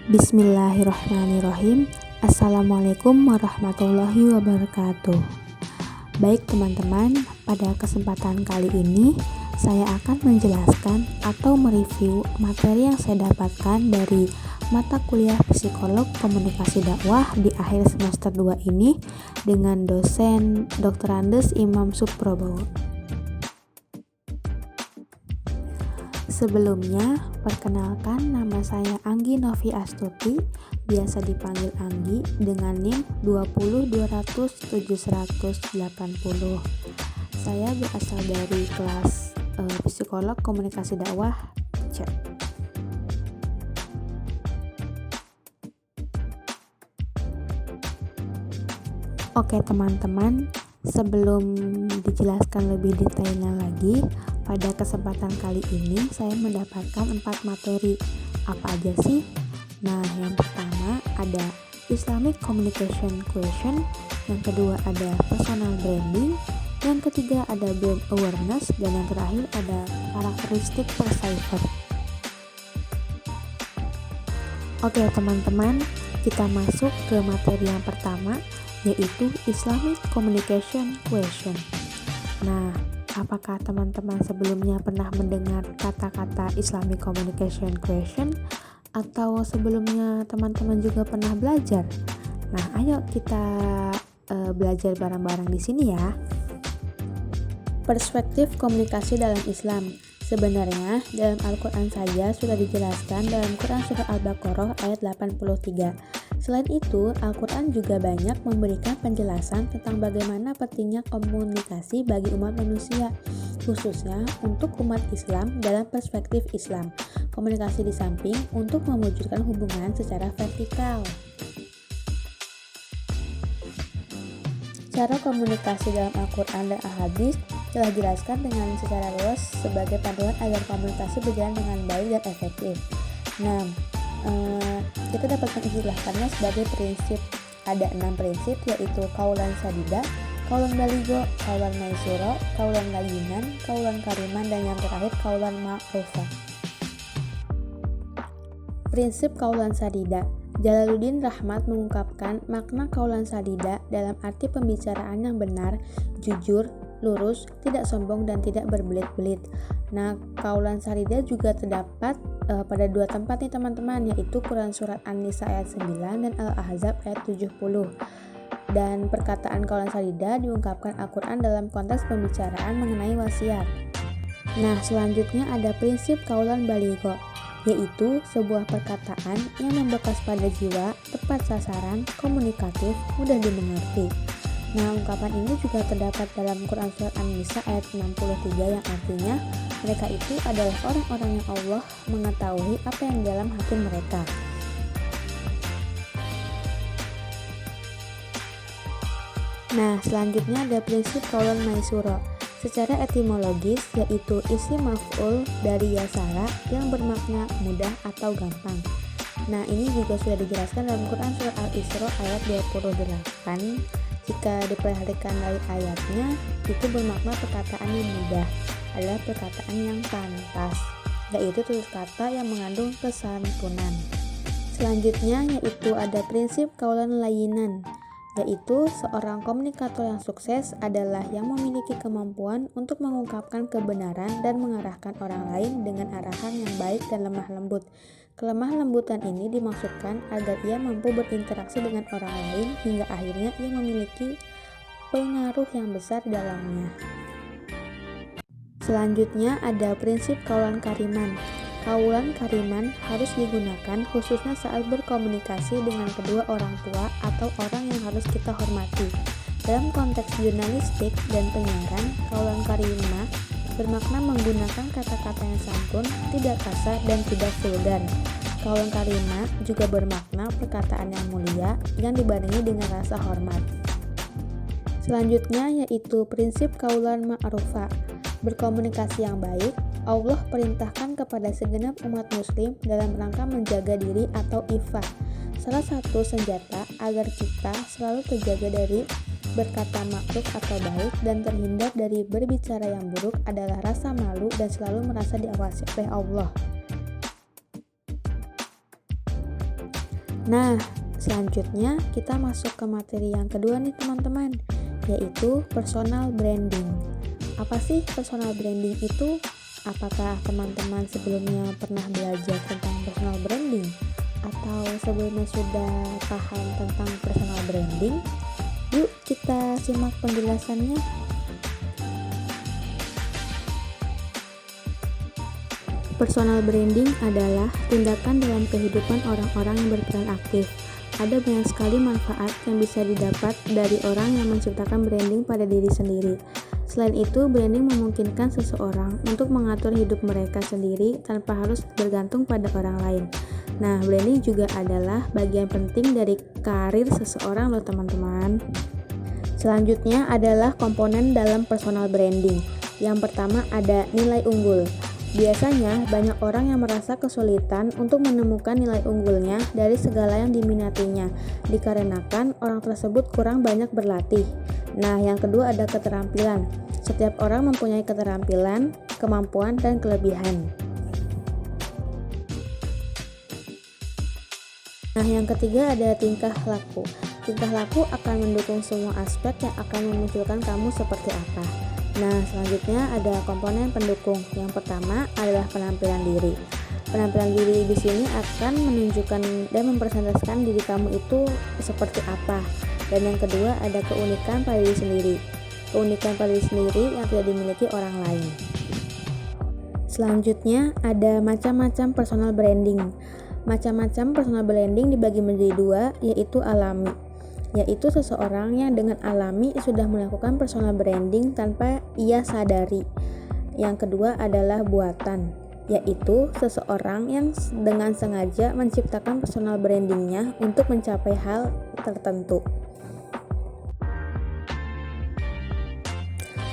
Bismillahirrahmanirrahim. Assalamualaikum warahmatullahi wabarakatuh. Baik teman-teman, pada kesempatan kali ini saya akan menjelaskan atau mereview materi yang saya dapatkan dari mata kuliah Psikolog Komunikasi Dakwah di akhir semester 2 ini dengan dosen Dr. Andes Imam Suprobowo. Sebelumnya, perkenalkan nama saya Anggi Novi Astuti, biasa dipanggil Anggi dengan NIM 202007180. Saya berasal dari kelas Psikolog Komunikasi Dakwah C. Oke teman-teman, sebelum dijelaskan lebih detailnya lagi, pada kesempatan kali ini saya mendapatkan 4 materi. Apa aja sih? Nah, yang pertama ada Islamic Communication Question, yang kedua ada Personal Branding, yang ketiga ada Brand Awareness, dan yang terakhir ada Karakteristik per Cipher. Oke teman-teman, kita masuk ke materi yang pertama, yaitu Islamic Communication Question. Nah, apakah teman-teman sebelumnya pernah mendengar kata-kata Islamic Communication Question atau sebelumnya teman-teman juga pernah belajar? Nah, ayo kita belajar bareng-bareng di sini ya. Perspektif komunikasi dalam Islam. Sebenarnya dalam Al-Quran saja sudah dijelaskan dalam Quran Surah Al-Baqarah ayat 83. Selain itu, Al-Quran juga banyak memberikan penjelasan tentang bagaimana pentingnya komunikasi bagi umat manusia, khususnya untuk umat Islam dalam perspektif Islam. Komunikasi di samping untuk mewujudkan hubungan secara vertikal. Cara komunikasi dalam Al-Quran dan Al-Hadis telah dijelaskan dengan secara luas sebagai panduan agar komunikasi berjalan dengan baik dan efektif. Nah, kita dapat mengistilahkannya sebagai prinsip. Ada 6 prinsip, yaitu kaulan sadida, kaulan baligo, kaulan maisuro, kaulan layinan, kaulan kariman, dan yang terakhir kaulan ma'rufah. Prinsip kaulan sadida. Jalaluddin Rahmat mengungkapkan makna kaulan sadida dalam arti pembicaraan yang benar, jujur, lurus, tidak sombong, dan tidak berbelit-belit. Nah, kaulan sadida juga terdapat pada 2 tempat nih teman-teman, yaitu Quran Surat An-Nisa ayat 9 dan Al-Ahzab ayat 70. Dan perkataan kaulan sadida diungkapkan Al-Quran dalam konteks pembicaraan mengenai wasiat. Nah, selanjutnya ada prinsip kaulan baligho, yaitu sebuah perkataan yang membekas pada jiwa, tepat sasaran, komunikatif, mudah dimengerti. Nah, ungkapan ini juga terdapat dalam Quran Surat An-Nisa ayat 63 yang artinya mereka itu adalah orang-orang yang Allah mengetahui apa yang dalam hati mereka. Nah, selanjutnya ada prinsip kaulan maisuro. Secara etimologis, yaitu isim maf'ul dari yasara yang bermakna mudah atau gampang. Nah, ini juga sudah dijelaskan dalam Quran Surat Al-Isra ayat 28. Jika diperhatikan dari ayatnya, itu bermakna perkataan yang mudah adalah perkataan yang pantas, yaitu tutur kata yang mengandung kesantunan. Selanjutnya yaitu ada prinsip kaulan layinan, yaitu seorang komunikator yang sukses adalah yang memiliki kemampuan untuk mengungkapkan kebenaran dan mengarahkan orang lain dengan arahan yang baik dan lemah lembut. Kelemah lembutan ini dimaksudkan agar ia mampu berinteraksi dengan orang lain hingga akhirnya ia memiliki pengaruh yang besar dalamnya. Selanjutnya ada prinsip kaulan kariman. Kaulan kariman harus digunakan khususnya saat berkomunikasi dengan kedua orang tua atau orang yang harus kita hormati. Dalam konteks jurnalistik dan penyiaran, kaulan karimah bermakna menggunakan kata-kata yang santun, tidak kasar, dan tidak vulgar. Kaulan karimah juga bermakna perkataan yang mulia yang dibarengi dengan rasa hormat. Selanjutnya yaitu prinsip kaulan ma'rufah. Berkomunikasi yang baik, Allah perintahkan kepada segenap umat muslim dalam rangka menjaga diri atau iffah. Salah satu senjata agar kita selalu terjaga dari berkata makruf atau baik dan terhindar dari berbicara yang buruk adalah rasa malu dan selalu merasa diawasi oleh Allah. Nah, selanjutnya kita masuk ke materi yang kedua nih teman-teman, yaitu personal branding. Apa sih personal branding itu? Apakah teman-teman sebelumnya pernah belajar tentang personal branding? Atau sebelumnya sudah paham tentang personal branding? Yuk kita simak penjelasannya. Personal branding adalah tindakan dalam kehidupan orang-orang yang berperan aktif. Ada banyak sekali manfaat yang bisa didapat dari orang yang menciptakan branding pada diri sendiri. Selain itu, branding memungkinkan seseorang untuk mengatur hidup mereka sendiri tanpa harus bergantung pada orang lain. Nah, branding juga adalah bagian penting dari karir seseorang loh teman-teman. Selanjutnya adalah komponen dalam personal branding. Yang pertama ada nilai unggul. Biasanya banyak orang yang merasa kesulitan untuk menemukan nilai unggulnya dari segala yang diminatinya, dikarenakan orang tersebut kurang banyak berlatih. Nah, yang kedua ada keterampilan. Setiap orang mempunyai keterampilan, kemampuan, dan kelebihan. Nah, yang ketiga ada tingkah laku. Tingkah laku akan mendukung semua aspek yang akan memunculkan kamu seperti apa. Nah, selanjutnya ada komponen pendukung. Yang pertama adalah penampilan diri. Penampilan diri di sini akan menunjukkan dan mempresentasikan diri kamu itu seperti apa. Dan yang kedua ada keunikan pada diri sendiri. Keunikan pada diri sendiri yang tidak dimiliki orang lain. Selanjutnya ada macam-macam personal branding. Macam-macam personal branding dibagi menjadi dua, yaitu alami, yaitu seseorang yang dengan alami sudah melakukan personal branding tanpa ia sadari. Yang kedua adalah buatan, yaitu seseorang yang dengan sengaja menciptakan personal brandingnya untuk mencapai hal tertentu.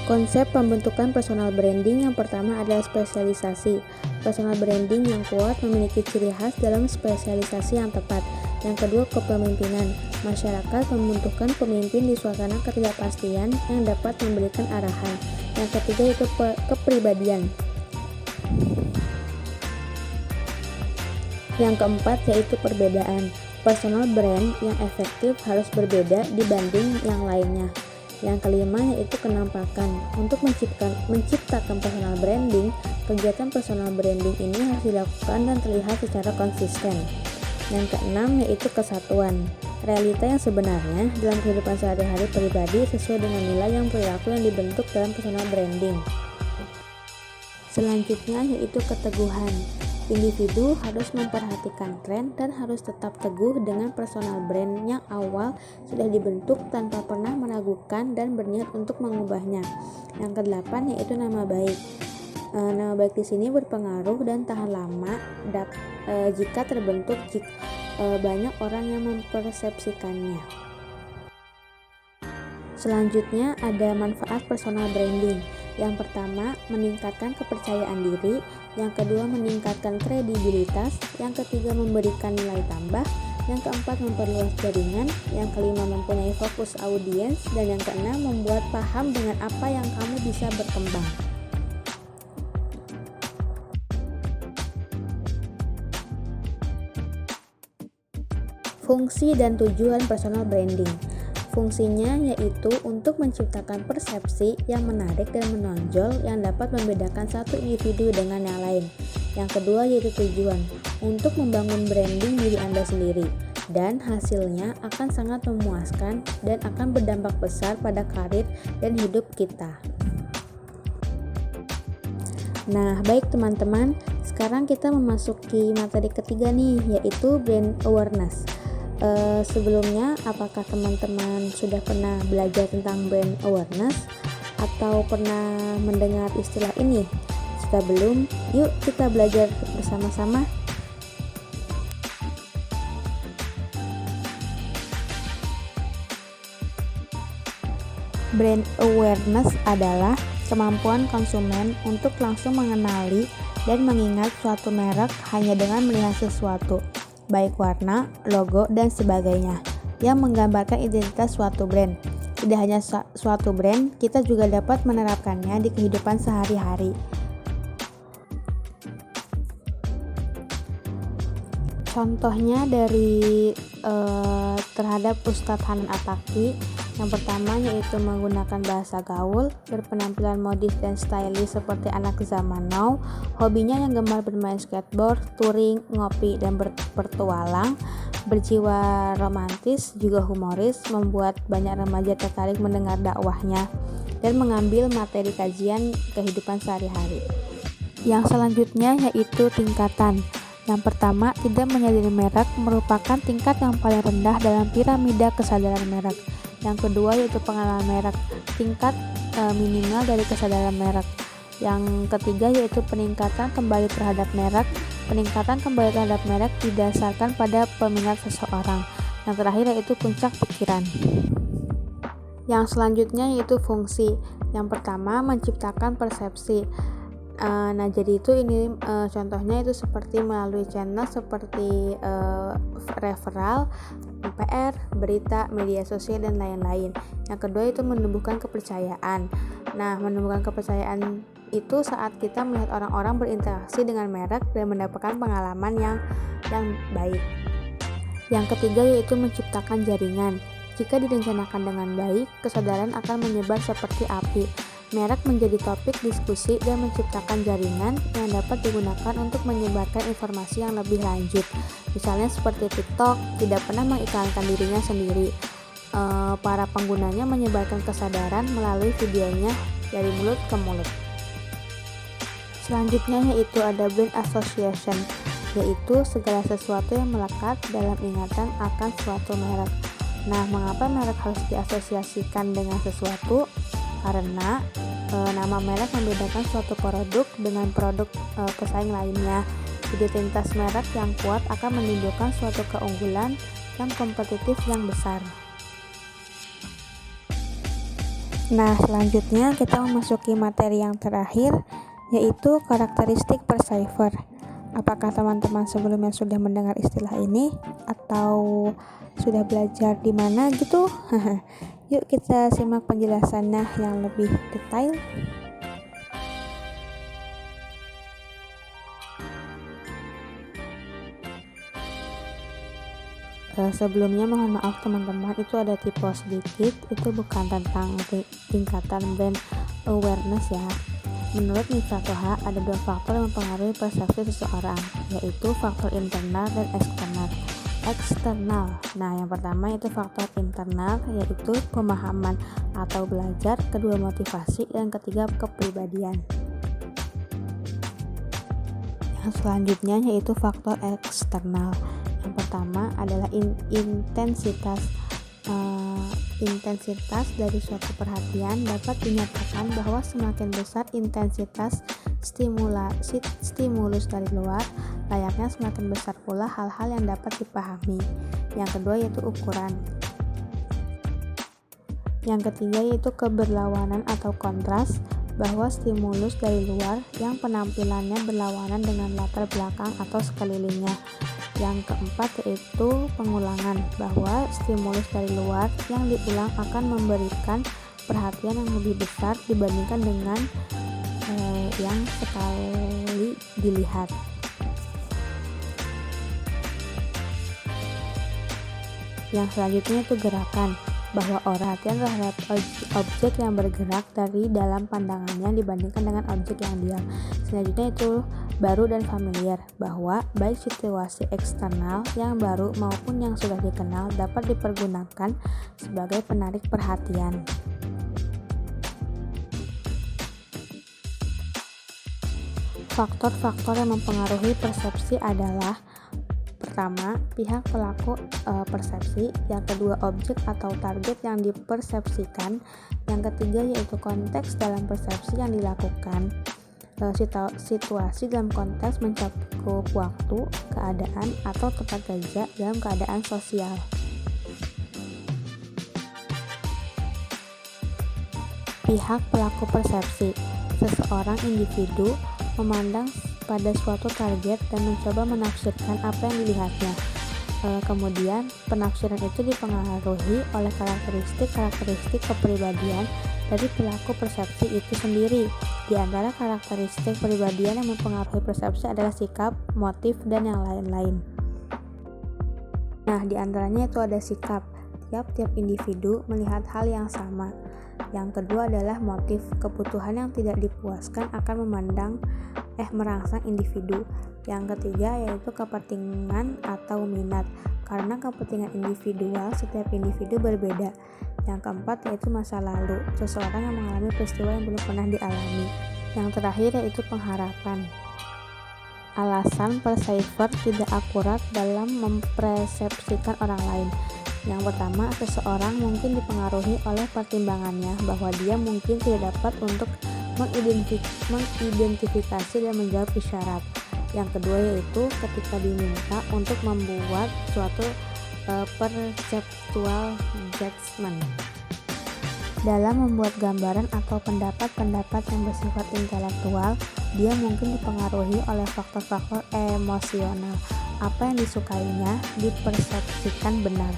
Konsep pembentukan personal branding yang pertama adalah spesialisasi. Personal branding yang kuat memiliki ciri khas dalam spesialisasi yang tepat. Yang kedua, kepemimpinan. Masyarakat membutuhkan pemimpin di suasana ketidakpastian yang dapat memberikan arahan. Yang ketiga yaitu kepribadian. Yang keempat yaitu perbedaan. Personal brand yang efektif harus berbeda dibanding yang lainnya. Yang kelima yaitu kenampakan. Untuk menciptakan personal branding, kegiatan personal branding ini harus dilakukan dan terlihat secara konsisten. Yang keenam yaitu kesatuan. Realita yang sebenarnya dalam kehidupan sehari-hari pribadi sesuai dengan nilai yang perilaku yang dibentuk dalam personal branding. Selanjutnya yaitu keteguhan. Individu harus memperhatikan tren dan harus tetap teguh dengan personal brand yang awal sudah dibentuk tanpa pernah meragukan dan berniat untuk mengubahnya. Yang kedelapan yaitu nama baik. Nama baik di sini berpengaruh dan tahan lama jika terbentuk banyak orang yang mempersepsikannya. Selanjutnya ada manfaat personal branding. Yang pertama, meningkatkan kepercayaan diri. Yang kedua, meningkatkan kredibilitas. Yang ketiga, memberikan nilai tambah. Yang keempat, memperluas jaringan. Yang kelima, mempunyai fokus audiens. Dan yang keenam, membuat paham dengan apa yang kamu bisa berkembang. Fungsi dan tujuan personal branding. Fungsinya yaitu untuk menciptakan persepsi yang menarik dan menonjol yang dapat membedakan satu individu dengan yang lain. Yang kedua yaitu tujuan, untuk membangun branding diri Anda sendiri. Dan hasilnya akan sangat memuaskan dan akan berdampak besar pada karir dan hidup kita. Nah, baik teman-teman, sekarang kita memasuki materi ketiga nih, yaitu brand awareness. Sebelumnya, apakah teman-teman sudah pernah belajar tentang brand awareness atau pernah mendengar istilah ini? Jika belum, yuk kita belajar bersama-sama. Brand awareness adalah kemampuan konsumen untuk langsung mengenali dan mengingat suatu merek hanya dengan melihat sesuatu, baik warna, logo, dan sebagainya, yang menggambarkan identitas suatu brand. Tidak hanya suatu brand, kita juga dapat menerapkannya di kehidupan sehari-hari. Contohnya dari terhadap Ustadz Hanan Attaqi, yang pertama yaitu menggunakan bahasa gaul, berpenampilan modis dan stylish seperti anak zaman now, hobinya yang gemar bermain skateboard, touring, ngopi, dan berpetualang, berjiwa romantis, juga humoris, membuat banyak remaja tertarik mendengar dakwahnya, dan mengambil materi kajian kehidupan sehari-hari. Yang selanjutnya yaitu tingkatan. Yang pertama, tidak menyadari merek merupakan tingkat yang paling rendah dalam piramida kesadaran merek. Yang kedua yaitu pengalaman merek, tingkat minimal dari kesadaran merek. Yang ketiga yaitu peningkatan kembali terhadap merek. Peningkatan kembali terhadap merek didasarkan pada peminat seseorang. Yang terakhir yaitu puncak pikiran. Yang selanjutnya yaitu fungsi. Yang pertama, menciptakan persepsi. Nah, jadi itu ini contohnya itu seperti melalui channel seperti referral, PR, berita, media sosial, dan lain-lain. Yang kedua itu menumbuhkan kepercayaan. Nah, menumbuhkan kepercayaan itu saat kita melihat orang-orang berinteraksi dengan merek dan mendapatkan pengalaman yang baik. Yang ketiga yaitu menciptakan jaringan. Jika direncanakan dengan baik, kesadaran akan menyebar seperti api. Merek menjadi topik diskusi dan menciptakan jaringan yang dapat digunakan untuk menyebarkan informasi yang lebih lanjut. Misalnya seperti TikTok, tidak pernah mengiklankan dirinya sendiri. Para penggunanya menyebarkan kesadaran melalui videonya dari mulut ke mulut. Selanjutnya yaitu ada brand association, yaitu segala sesuatu yang melekat dalam ingatan akan suatu merek. Nah, mengapa merek harus diasosiasikan dengan sesuatu? Karena nama merek membedakan suatu produk dengan produk pesaing lainnya. Identitas merek yang kuat akan menimbulkan suatu keunggulan yang kompetitif yang besar. Nah, selanjutnya kita memasuki materi yang terakhir, yaitu karakteristik per-cipher. Apakah teman-teman sebelumnya sudah mendengar istilah ini atau sudah belajar di mana gitu? Yuk kita simak penjelasannya yang lebih detail. Sebelumnya mohon maaf teman-teman, itu ada typo sedikit, itu bukan tentang tingkatan brand awareness ya. Menurut Mitra Toha, ada dua faktor yang mempengaruhi persepsi seseorang, yaitu faktor internal dan eksternal. Nah, yang pertama itu faktor internal, yaitu pemahaman atau belajar, kedua motivasi, dan ketiga kepribadian. Yang selanjutnya yaitu faktor eksternal. Yang pertama adalah intensitas dari suatu perhatian. Dapat dinyatakan bahwa semakin besar intensitas stimulus dari luar, layaknya semakin besar pula hal-hal yang dapat dipahami. Yang kedua yaitu ukuran. Yang ketiga yaitu keberlawanan atau kontras, bahwa stimulus dari luar yang penampilannya berlawanan dengan latar belakang atau sekelilingnya. Yang keempat yaitu pengulangan, bahwa stimulus dari luar yang diulang akan memberikan perhatian yang lebih besar dibandingkan dengan yang sekali dilihat. Yang selanjutnya itu gerakan, bahwa orang perhatian terhadap objek yang bergerak dari dalam pandangannya dibandingkan dengan objek yang diam. Selanjutnya itu baru dan familiar, bahwa baik situasi eksternal yang baru maupun yang sudah dikenal dapat dipergunakan sebagai penarik perhatian. Faktor-faktor yang mempengaruhi persepsi adalah: pertama, pihak pelaku persepsi, yang kedua objek atau target yang dipersepsikan, yang ketiga yaitu konteks dalam persepsi yang dilakukan. Situasi dalam konteks mencakup waktu, keadaan, atau tempat kerja dalam keadaan sosial. Pihak pelaku persepsi, seseorang individu memandang pada suatu target dan mencoba menafsirkan apa yang dilihatnya. Kemudian penafsiran itu dipengaruhi oleh karakteristik kepribadian dari pelaku persepsi itu sendiri. Di antara karakteristik kepribadian yang mempengaruhi persepsi adalah sikap, motif, dan yang lain-lain. Nah, di antaranya itu ada sikap. Tiap-tiap individu melihat hal yang sama. Yang kedua adalah motif. Kebutuhan yang tidak dipuaskan akan merangsang individu. Yang ketiga yaitu kepentingan atau minat. Karena kepentingan individual, setiap individu berbeda. Yang keempat yaitu masa lalu. Seseorang yang mengalami peristiwa yang belum pernah dialami. Yang terakhir yaitu pengharapan. Alasan Perseifer tidak akurat dalam mempersepsikan orang lain. Yang pertama, seseorang mungkin dipengaruhi oleh pertimbangannya bahwa dia mungkin tidak dapat untuk mengidentifikasi dan menjawab isyarat. Yang kedua yaitu ketika diminta untuk membuat suatu perceptual judgment. Dalam membuat gambaran atau pendapat-pendapat yang bersifat intelektual, dia mungkin dipengaruhi oleh faktor-faktor emosional. Apa yang disukainya dipersepsikan benar.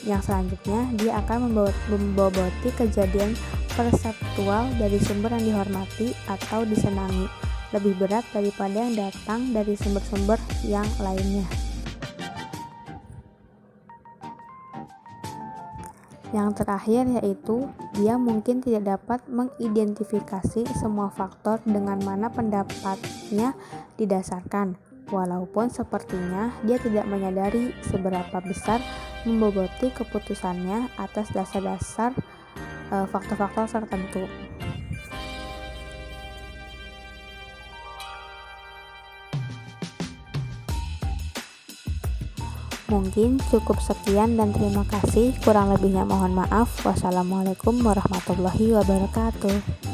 Yang selanjutnya, dia akan memboboti kejadian perseptual dari sumber yang dihormati atau disenangi, lebih berat daripada yang datang dari sumber-sumber yang lainnya. Yang terakhir yaitu dia mungkin tidak dapat mengidentifikasi semua faktor dengan mana pendapatnya didasarkan, walaupun sepertinya dia tidak menyadari seberapa besar memboboti keputusannya atas dasar-dasar faktor-faktor tertentu. Mungkin cukup sekian dan terima kasih. Kurang lebihnya mohon maaf. Wassalamualaikum warahmatullahi wabarakatuh.